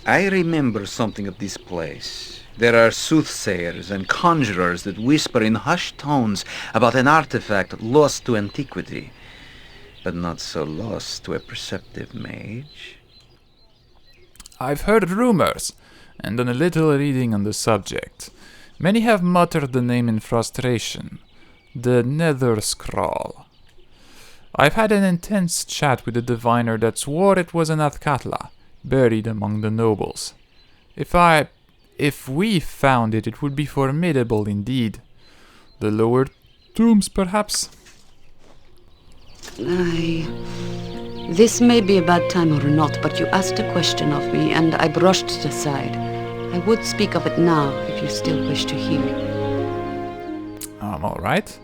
I remember something of this place. There are soothsayers and conjurers that whisper in hushed tones about an artifact lost to antiquity, but not so lost to a perceptive mage. I've heard rumors, and done a little reading on the subject. Many have muttered the name in frustration. The Nether Scroll. I've had an intense chat with a diviner that swore it was an Athkatla, buried among the nobles. If we found it, it would be formidable indeed. The lower tombs, perhaps? This may be a bad time or not, but you asked a question of me, and I brushed it aside. I would speak of it now, if you still wish to hear. I'm alright.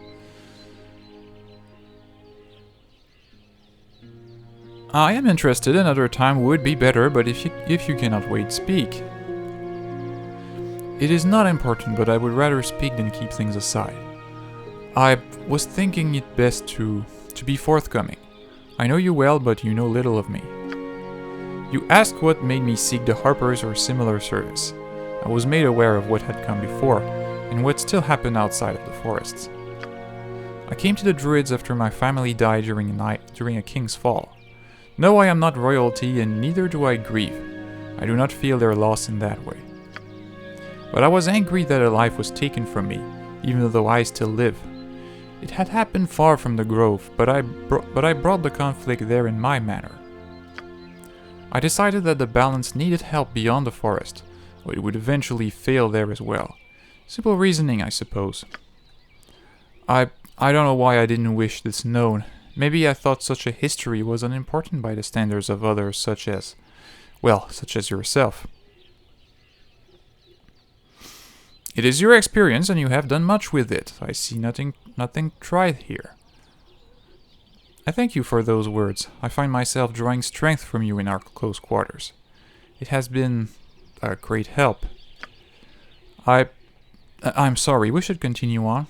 I am interested. Another time would be better, but if you cannot wait, speak. It is not important, but I would rather speak than keep things aside. I was thinking it best to be forthcoming. I know you well, but you know little of me. You ask what made me seek the Harpers or similar service. I was made aware of what had come before, and what still happened outside of the forests. I came to the Druids after my family died during a king's fall. No, I am not royalty, and neither do I grieve. I do not feel their loss in that way. But I was angry that a life was taken from me, even though I still live. It had happened far from the grove, but I brought the conflict there in my manner. I decided that the balance needed help beyond the forest, or it would eventually fail there as well. Simple reasoning, I suppose. I don't know why I didn't wish this known. Maybe I thought such a history was unimportant by the standards of others such as yourself. It is your experience and you have done much with it. I see nothing tried here. I thank you for those words. I find myself drawing strength from you in our close quarters. It has been a great help. I'm sorry, we should continue on.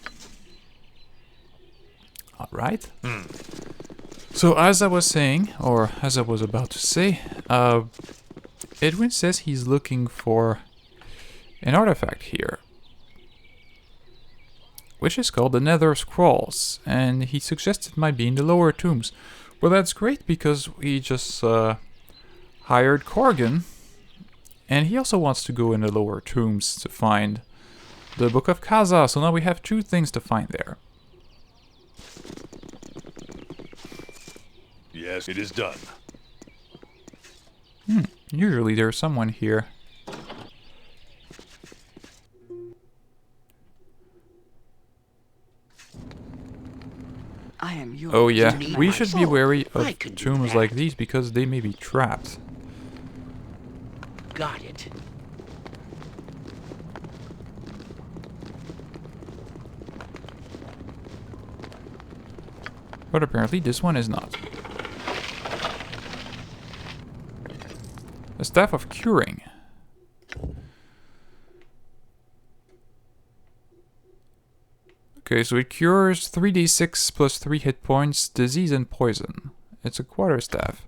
Alright. So as I was saying, or as I was about to say, Edwin says he's looking for an artifact here, which is called the Nether Scrolls, and he suggests it might be in the lower tombs. Well, that's great because we just hired Corgan, and he also wants to go in the lower tombs to find the Book of Kaza, so now we have two things to find there. Yes, it is done. Usually there's someone here. I am your Oh yeah, duty, we my should be soul. wary I of could do tombs that. like these because they may be trapped. Got it. But apparently this one is not. The Staff of Curing. Okay, so it cures 3d6 plus 3 hit points, disease and poison. It's a quarterstaff.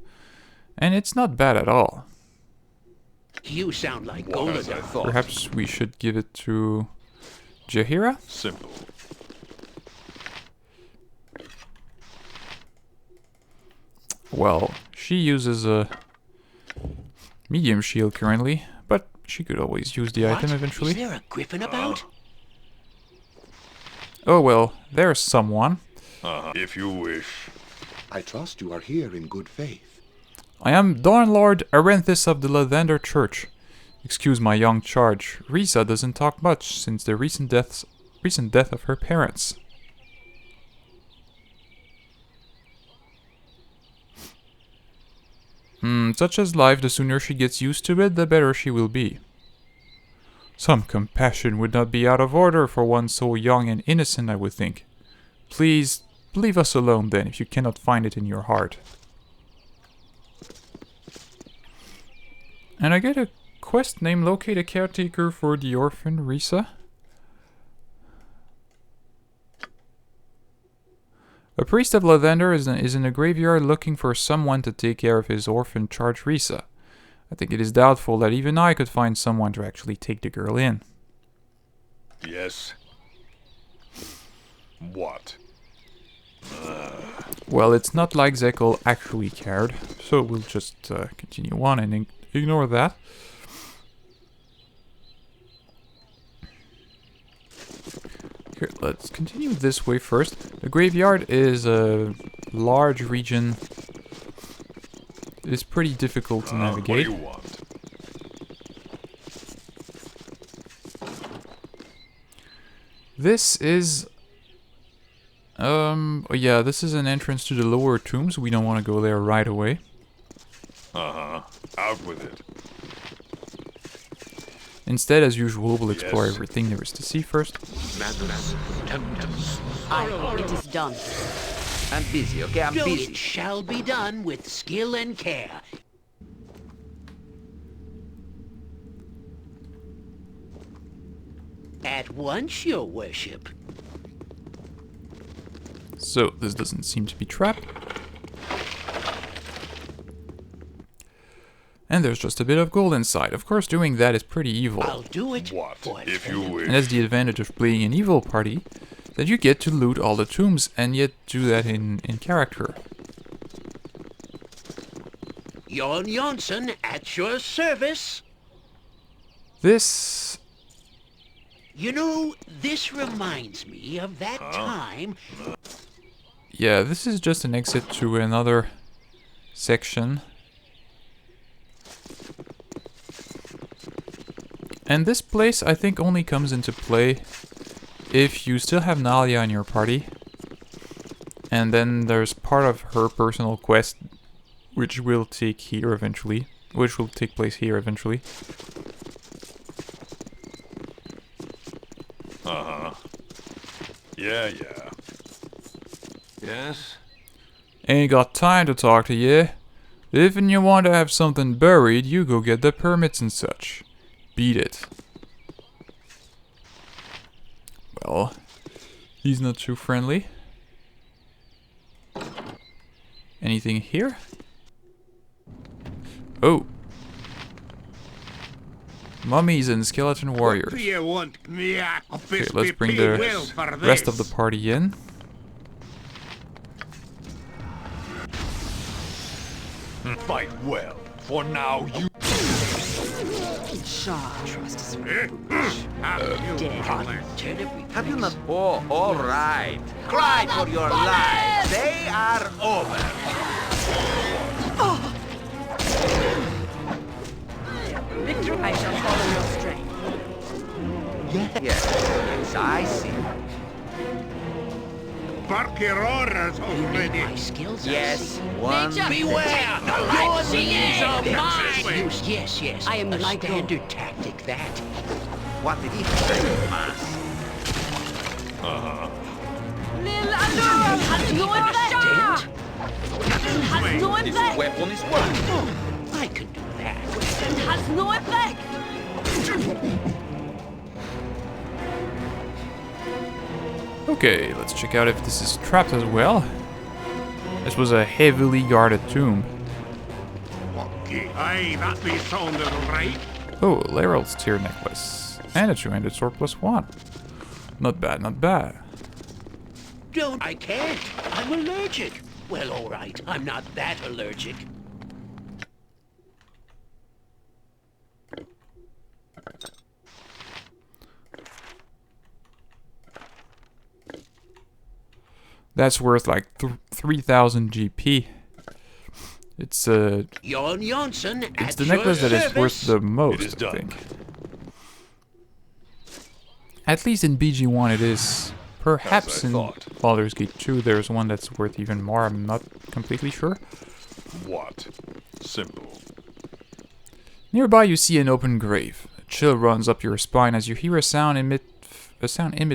And it's not bad at all. You sound like What gold. as I thought. Perhaps we should give it to Jahira? Simple. Well, she uses a medium shield currently, but she could always use the item Is eventually. there a griffin about? Oh well, there's someone. If you wish. I trust you are here in good faith. I am Dawnlord Arenthis of the Lavender Church. Excuse my young charge. Risa doesn't talk much since the recent death of her parents. Such as life, the sooner she gets used to it, the better she will be. Some compassion would not be out of order for one so young and innocent, I would think. Please, leave us alone then, if you cannot find it in your heart. And I get a quest name: locate a caretaker for the orphan Risa. A priest of Lavender is in a graveyard looking for someone to take care of his orphan charge Risa. I think it is doubtful that even I could find someone to actually take the girl in. Yes. What? Well, it's not like Zekel actually cared, so we'll just continue on and ignore that. Here, let's continue this way first. The graveyard is a large region. It is pretty difficult to What do navigate. you want? This is... oh yeah, this is an entrance to the lower tombs. We don't want to go there right away. Out with it. Instead, as usual, we'll explore Yes. everything there is to see first. Aye, it is done. I'm busy, okay? I'm No, busy. it shall be done with skill and care. At once, your worship. So, this doesn't seem to be trapped. And there's just a bit of gold inside. Of course, doing that is pretty evil. I'll do it. What? for If you wish. And that's the advantage of playing an evil party, that you get to loot all the tombs and yet do that in character. Jon Jonsson at your service. This... You know, this reminds me of that time. yeah, this is just an exit to another section. And this place, I think, only comes into play if you still have Nalia in your party. And then there's part of her personal quest, which will take here eventually. Which will take place here eventually. Yeah, yeah. Yes? Ain't got time to talk to you. If you want to have something buried, you go get the permits and such. Beat it. Well, he's not too friendly. Anything here? Oh. Mummies and skeleton warriors. Do you want me? Okay, let's bring the rest of the party in. Fight well, for now you... Trust is Have you not... Oh, all right. Cry for your lives. They are over. Victor, I shall follow your strain. Yes, I see. Bark your orders already. My skills. Yes, one... Beware! Your knees are mine! Yes, yes. I am a like standard tactic, that. What did he say, Mas? This weapon is working. I can do that. Has no effect. Okay, let's check out if this is trapped as well. This was a heavily guarded tomb. Okay. Aye, that may sound right. Oh, Laurel's tear necklace. And a two-handed sword +1. Not bad, not bad. Don't. I can't. I'm allergic. Well, all right. I'm not that allergic. That's worth like 3,000 GP. It's Jon Jonsson it's at the your necklace that is worth service. the most, It is I done. think. At least in BG1 it is. Perhaps As I in thought. Baldur's Gate 2 there's one that's worth even more, I'm not completely sure. What? Simple. Nearby you see an open grave. A chill runs up your spine as you hear a sound emit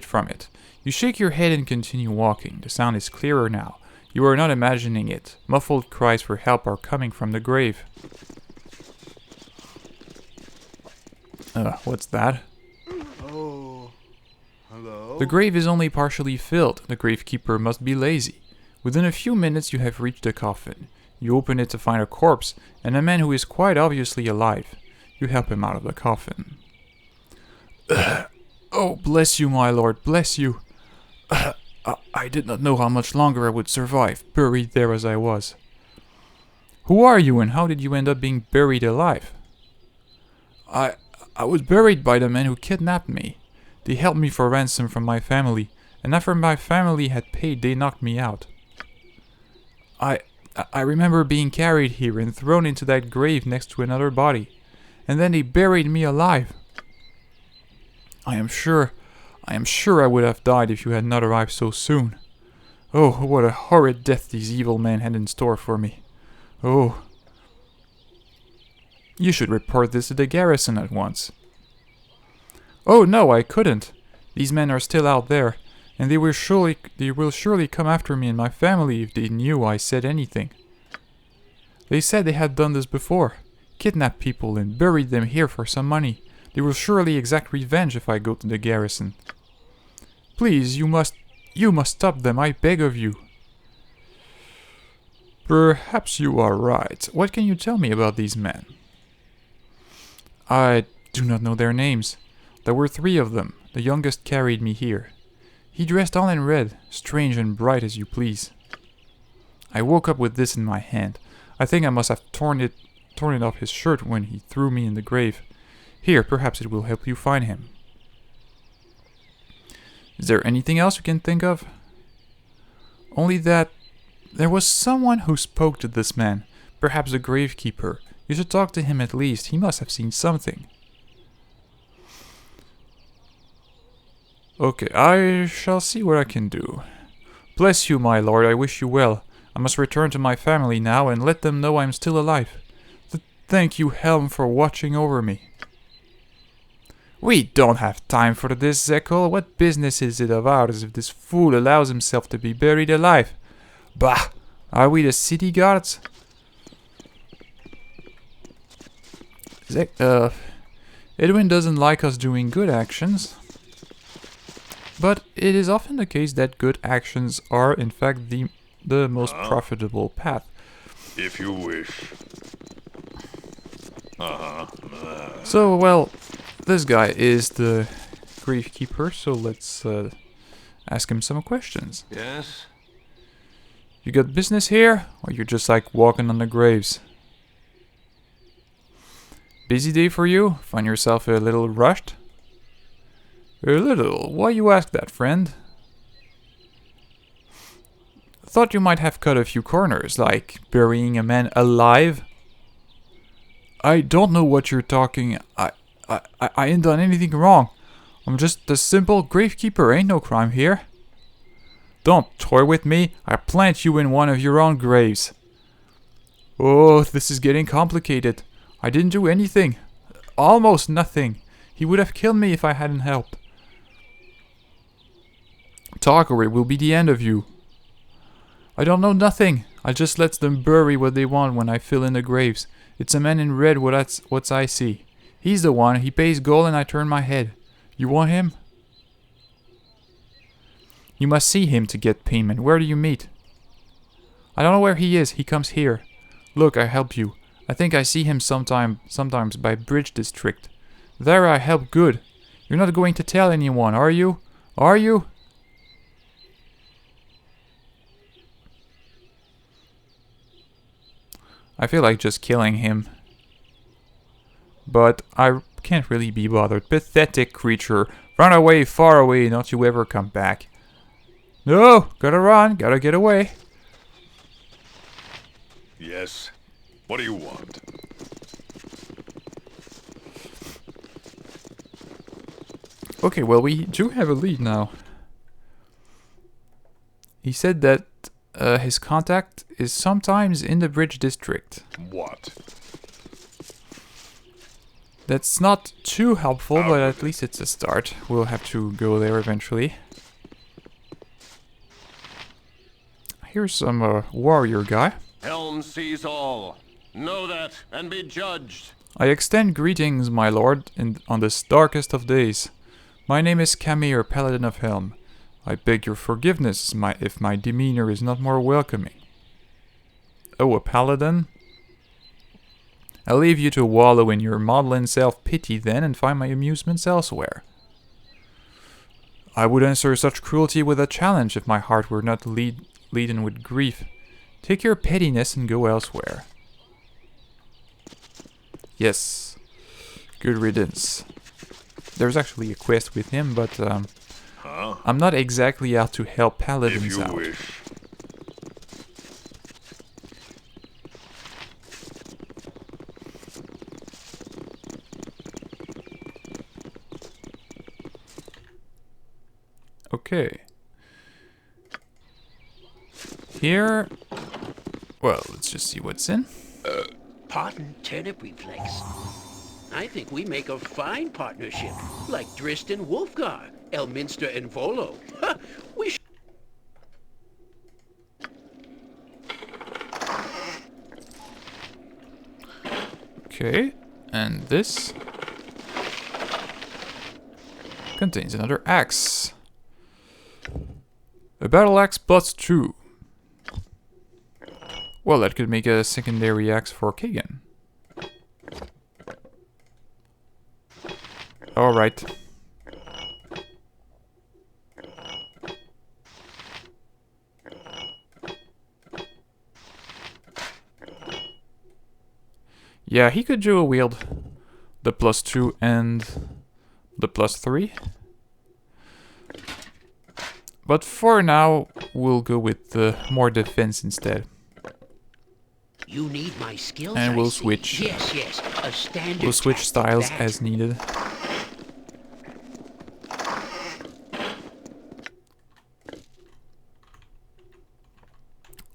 from it. You shake your head and continue walking. The sound is clearer now. You are not imagining it. Muffled cries for help are coming from the grave. What's that? Oh, hello? The grave is only partially filled. The gravekeeper must be lazy. Within a few minutes you have reached the coffin. You open it to find a corpse, and a man who is quite obviously alive. You help him out of the coffin. Oh, bless you, my lord, bless you. I did not know how much longer I would survive, buried there as I was. Who are you, and how did you end up being buried alive? I was buried by the men who kidnapped me. They held me for ransom from my family, and after my family had paid, they knocked me out. I remember being carried here and thrown into that grave next to another body, and then they buried me alive. I am sure I would have died if you had not arrived so soon. Oh, what a horrid death these evil men had in store for me. Oh. You should report this to the garrison at once. Oh no, I couldn't. These men are still out there, and they will surely come after me and my family if they knew I said anything. They said they had done this before, kidnapped people and buried them here for some money. They will surely exact revenge if I go to the garrison. Please, you must stop them, I beg of you. Perhaps you are right. What can you tell me about these men? I do not know their names. There were 3 of them. The youngest carried me here. He dressed all in red, strange and bright as you please. I woke up with this in my hand. I think I must have torn it off his shirt when he threw me in the grave. Here, perhaps it will help you find him. Is there anything else you can think of? Only that there was someone who spoke to this man, perhaps a gravekeeper. You should talk to him at least. He must have seen something. Okay, I shall see what I can do. Bless you, my lord, I wish you well. I must return to my family now and let them know I am still alive. Thank you, Helm, for watching over me. We don't have time for this, Zekel. What business is it of ours if this fool allows himself to be buried alive? Bah! Are we the city guards? Edwin doesn't like us doing good actions. But it is often the case that good actions are, in fact, the most profitable path. If you wish. So, well, this guy is the gravekeeper, so let's ask him some questions. Yes? You got business here, or you're just like walking on the graves? Busy day for you? Find yourself a little rushed? A little? Why you ask that, friend? Thought you might have cut a few corners, like burying a man alive. I don't know what you're talking. I ain't done anything wrong. I'm just a simple gravekeeper. Ain't no crime here. Don't toy with me. I plant you in one of your own graves. Oh, this is getting complicated. I didn't do anything. Almost nothing. He would have killed me if I hadn't helped. Talk or it will be the end of you. I don't know nothing. I just let them bury what they want when I fill in the graves. It's a man in red what I see. He's the one. He pays gold and I turn my head. You want him? You must see him to get payment. Where do you meet? I don't know where he is. He comes here. Look, I help you. I think I see him sometimes by Bridge District. There I help good. You're not going to tell anyone, are you? Are you? I feel like just killing him. But I can't really be bothered. Pathetic creature. Run away, far away, don't you ever come back. No, gotta run, gotta get away. Yes? What do you want? Okay, well, we do have a lead now. He said that his contact is sometimes in the Bridge District. What? That's not too helpful, but at least it's a start. We'll have to go there eventually. Here's some warrior guy. Helm sees all. Know that and be judged. I extend greetings, my lord, on this darkest of days. My name is Camir, Paladin of Helm. I beg your forgiveness if my demeanor is not more welcoming. Oh, a paladin? I'll leave you to wallow in your maudlin self-pity then and find my amusements elsewhere. I would answer such cruelty with a challenge if my heart were not laden with grief. Take your pettiness and go elsewhere. Yes. Good riddance. There's actually a quest with him, but I'm not exactly out to help paladins If you out. wish. Okay. Here... Well, let's just see what's in. Pardon turnip reflex. I think we make a fine partnership, like Drist and Wolfgar, Elminster and Volo. Ha! We sh- Okay, and this contains another axe. A battle axe plus 2. Well, that could make a secondary axe for Kagan. Alright. Yeah, he could dual wield the plus 2 and the plus 3. But for now, we'll go with the more defense instead. You need my skills. And I we'll see. switch. Yes, yes. A standard. We'll switch tactic, styles that. as needed.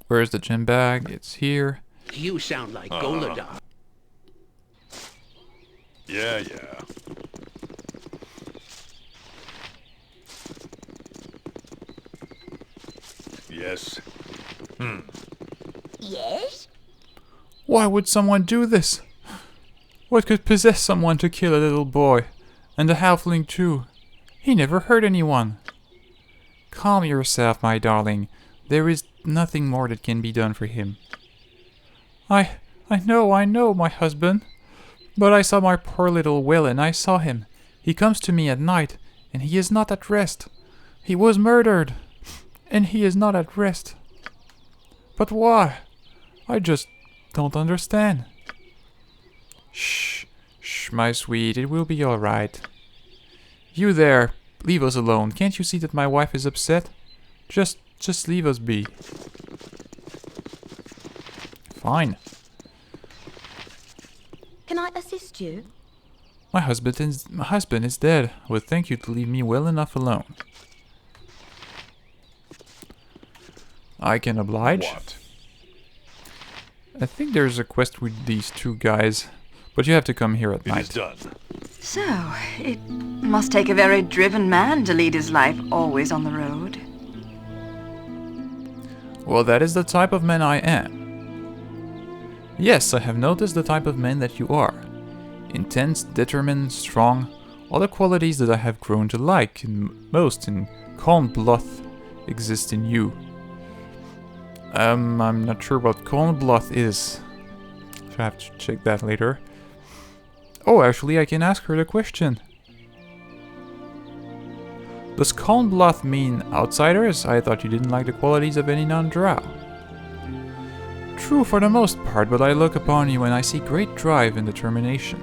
Where's the gem bag? It's here. You sound like Goladar. Yeah, yeah. Yes. Yes? Why would someone do this? What could possess someone to kill a little boy? And a halfling too. He never hurt anyone. Calm yourself, my darling. There is nothing more that can be done for him. I know, my husband. But I saw my poor little Will, and I saw him. He comes to me at night, and he is not at rest. He was murdered, and he is not at rest. But why? I just don't understand. Shh, my sweet, it will be all right. You there, leave us alone. Can't you see that my wife is upset? Just leave us be. Fine. Can I assist you? My husband is dead. I would thank you to leave me well enough alone. I can oblige. What? I think there's a quest with these two guys, but you have to come here at It night. is done. So, it must take a very driven man to lead his life always on the road. Well, that is the type of man I am. Yes, I have noticed the type of man that you are. Intense, determined, strong, all the qualities that I have grown to like, and most in calm blood exist in you. I'm not sure what calm blood is. I have to check that later. Oh, actually, I can ask her the question. Does calm blood mean outsiders? I thought you didn't like the qualities of any non-drow. True for the most part, but I look upon you and I see great drive and determination.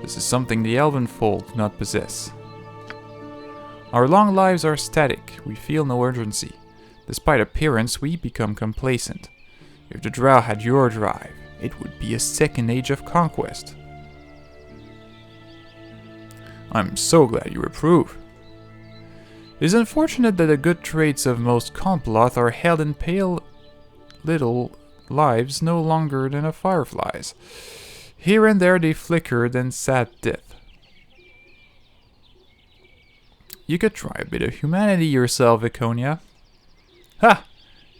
This is something the elven folk do not possess. Our long lives are static, we feel no urgency. Despite appearance, we become complacent. If the drow had your drive, it would be a second age of conquest. I'm so glad you approve. It is unfortunate that the good traits of most Comploth are held in pale little lives no longer than a firefly's. Here and there they flickered and sad death. You could try a bit of humanity yourself, Iconia. Ha!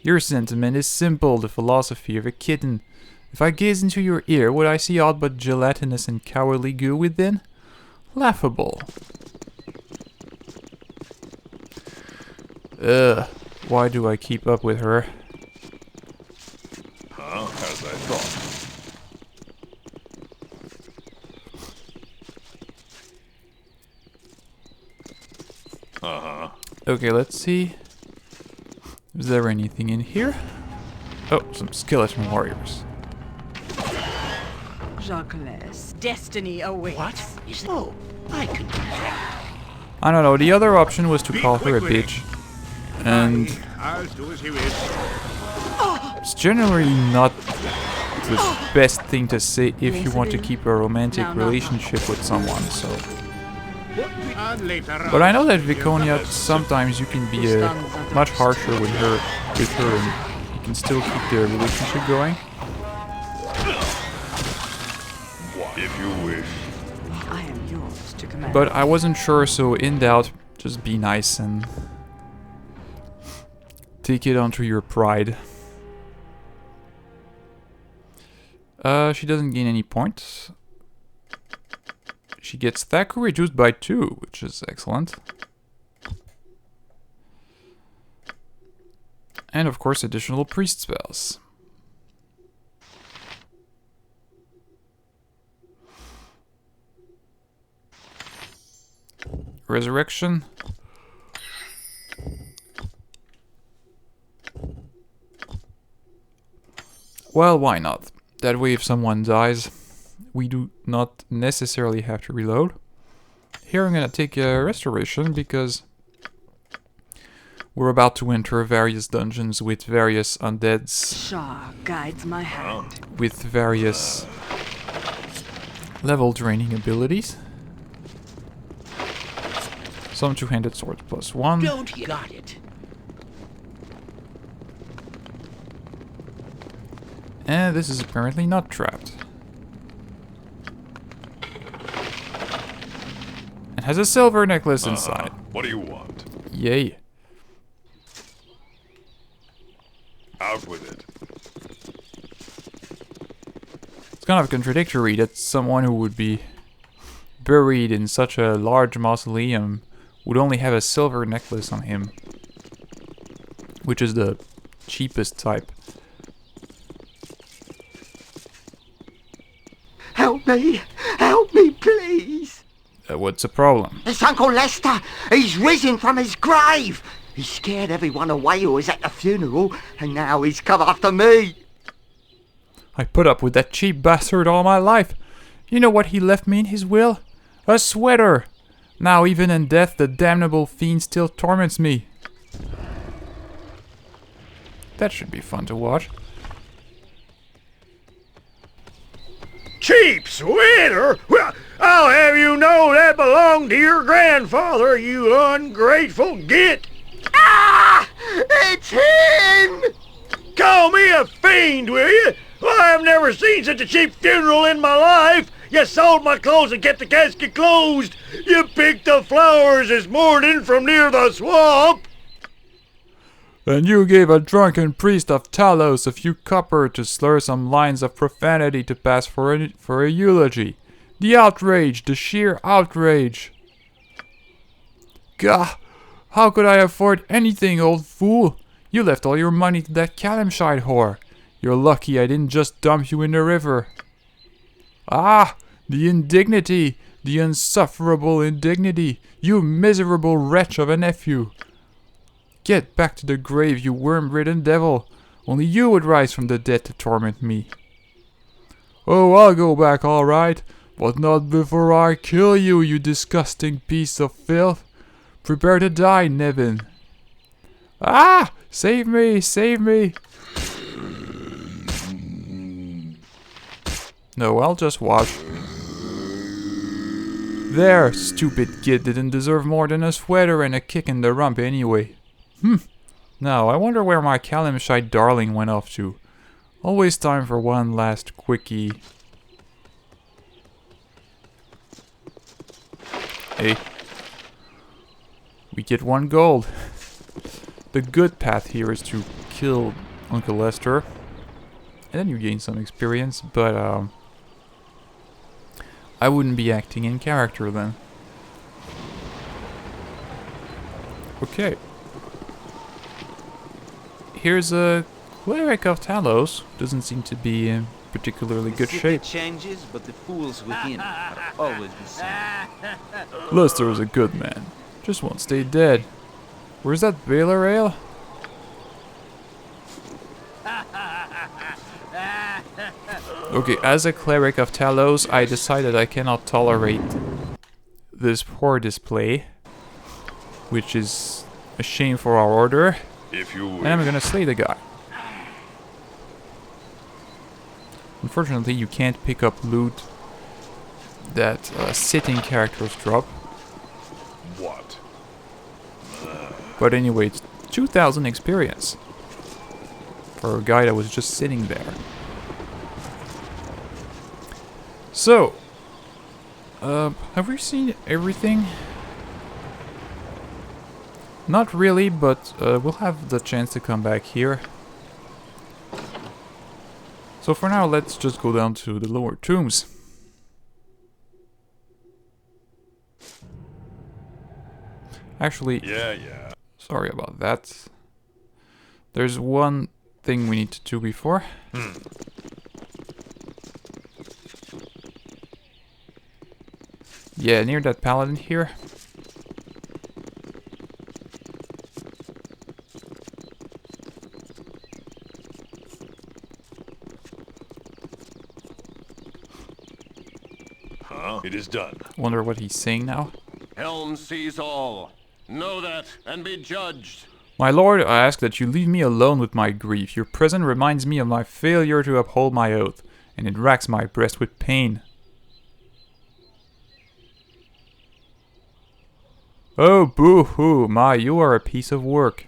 Your sentiment is simple, the philosophy of a kitten. If I gaze into your ear, would I see aught but gelatinous and cowardly goo within? Laughable. Why do I keep up with her? Okay, let's see. Is there anything in here? Oh, some skeleton warriors. Jacques, destiny awaits. What? Is oh, I could do that. I don't know, the other option was to call her a bitch. And I'll do as you wish. it's generally not the best thing to say if you want to keep a romantic relationship with someone, so... And later But I on, know that you'll Viconia, have sometimes you can be much harsher with her, and you can still keep the relationship going. If you wish. I am yours to command. But I wasn't sure, so in doubt, just be nice and take it onto your pride. She doesn't gain any points. She gets Thaku reduced by 2, which is excellent. And of course additional priest spells. Resurrection. Well, why not? That way if someone dies, we do not necessarily have to reload. Here I'm gonna take a restoration because we're about to enter various dungeons with various undeads, Shah guides my hand. with various level draining abilities. Some two-handed swords plus 1. Don't you got it? And this is apparently not trapped. It has a silver necklace inside. What do you want? Yay. Out with it. It's kind of contradictory that someone who would be buried in such a large mausoleum would only have a silver necklace on him, which is the cheapest type. Help me, please. What's the problem? It's Uncle Lester. He's risen from his grave. He scared everyone away who was at the funeral, and now he's come after me. I put up with that cheap bastard all my life. You know what he left me in his will? A sweater! Now even in death the damnable fiend still torments me. That should be fun to watch. cheap sweater? Well, I'll have you know that belonged to your grandfather, you ungrateful git. Ah! It's him! Call me a fiend, will you? Well, I've never seen such a cheap funeral in my life. You sold my clothes and kept the casket closed. You picked the flowers this morning from near the swamp. And you gave a drunken priest of Talos a few copper to slur some lines of profanity to pass for a eulogy. The outrage, the sheer outrage. Gah! How could I afford anything, old fool? You left all your money to that Calamshide whore. You're lucky I didn't just dump you in the river. Ah! The indignity! The insufferable indignity! You miserable wretch of a nephew! Get back to the grave, you worm-ridden devil! Only you would rise from the dead to torment me. Oh, I'll go back all right, but not before I kill you, you disgusting piece of filth! Prepare to die, Nevin! Ah! Save me! Save me! No, I'll just watch. There, stupid kid didn't deserve more than a sweater and a kick in the rump anyway. Now, I wonder where my Calamshide darling went off to. Always time for one last quickie. Hey. We get 1 gold. The good path here is to kill Uncle Lester. And then you gain some experience, but I wouldn't be acting in character then. Okay. Here's a cleric of Talos. Doesn't seem to be in particularly good shape. Changes, but the fools within are always the same. Lester is a good man. Just won't stay dead. Where's that Baylor ale? Okay, as a cleric of Talos, I decided I cannot tolerate this poor display, which is a shame for our order. If you And I'm gonna slay the guy. Unfortunately, you can't pick up loot that sitting characters drop. What? But anyway, it's 2,000 experience for a guy that was just sitting there. So, have we seen everything? Not really, but we'll have the chance to come back here. So for now, let's just go down to the lower tombs. Actually, Yeah. sorry about that. There's one thing we need to do before. Yeah, near that paladin here. Huh? It is done. Wonder what he's saying now. Helm sees all. Know that and be judged. My lord, I ask that you leave me alone with my grief. Your presence reminds me of my failure to uphold my oath, and it racks my breast with pain. Oh, boo-hoo, you are a piece of work.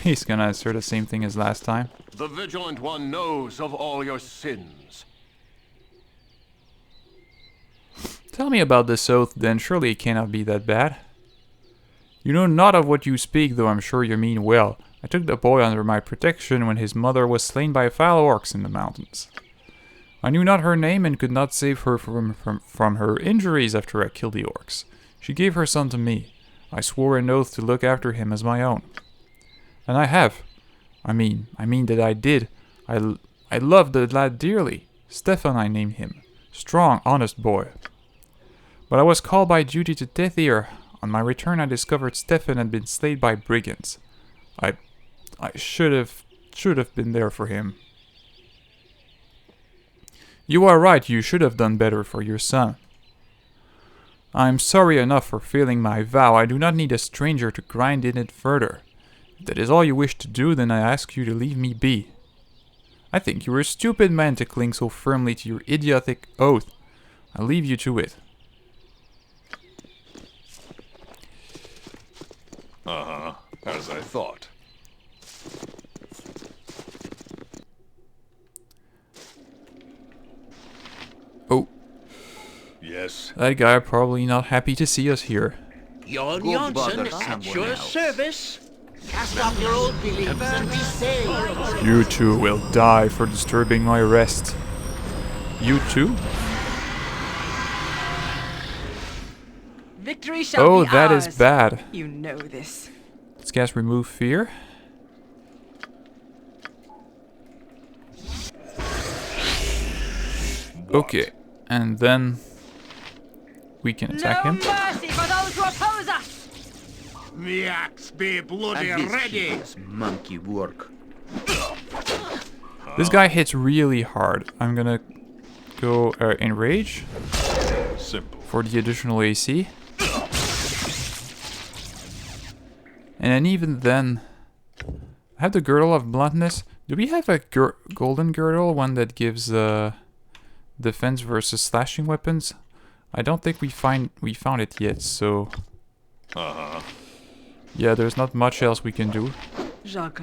He's gonna answer the same thing as last time. The Vigilant One knows of all your sins. Tell me about this oath, then. Surely it cannot be that bad. You know not of what you speak, though I'm sure you mean well. I took the boy under my protection when his mother was slain by foul orcs in the mountains. I knew not her name and could not save her from her injuries after I killed the orcs. She gave her son to me. I swore an oath to look after him as my own. And I have. I mean that I did. I loved the lad dearly. Stefan I named him. Strong, honest boy. But I was called by duty to Tethir. On my return I discovered Stefan had been slain by brigands. I should have been there for him. You are right, you should have done better for your son. I am sorry enough for failing my vow. I do not need a stranger to grind in it further. If that is all you wish to do, then I ask you to leave me be. I think you are a stupid man to cling so firmly to your idiotic oath. I leave you to it. As I thought. Oh. Yes. That guy probably not happy to see us here. Jon Go bother Jonsson, at someone your else. service. Cast off your old beliefs and be saved. You two will die for disturbing my rest. You too? Victory shall Oh, be that ours. is bad. You know this. Let's cast Remove Fear. Okay, and then we can attack him. mercy for those who oppose us! The axe be bloody And this ready. is monkey work. This guy hits really hard. I'm gonna go Enrage Simple. for the additional AC. And then even then, I have the Girdle of Bluntness. Do we have a golden girdle, one that gives defense versus slashing weapons? I don't think we found it yet, so yeah, there's not much else we can do. Jacques.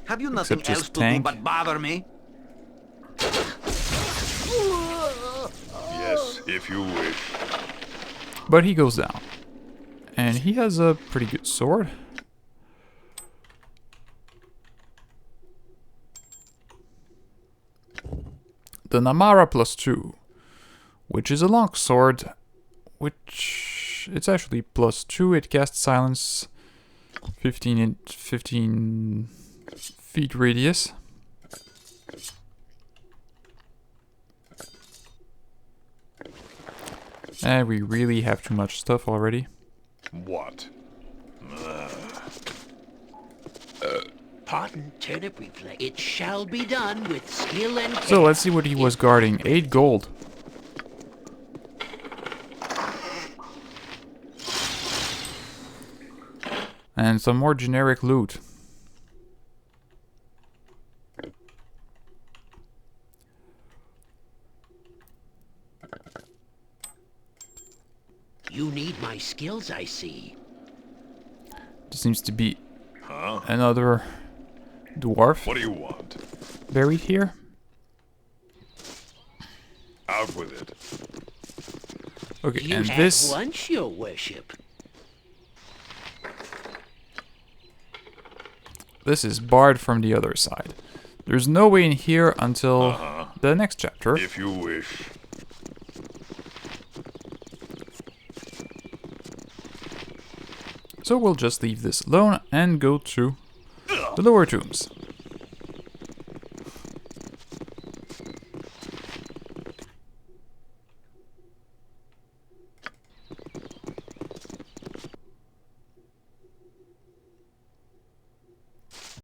Have you nothing Except just else to tank. do but bother me? Yes, if you wish. But he goes down. And he has a pretty good sword. The Namara +2, which is a long sword, which it's actually +2. It casts silence 15 feet radius. We really have too much stuff already. What? Pardon, turnip reflex. It shall be done with skill and care. So let's see what he was guarding. 8 gold. And some more generic loot. You need my skills, I see. There seems to be another dwarf. What do you want? Buried here? Out with it. Okay, You and had this... lunch, your worship. This is barred from the other side. There's no way in here until the next chapter. If you wish. So we'll just leave this alone and go to the lower tombs.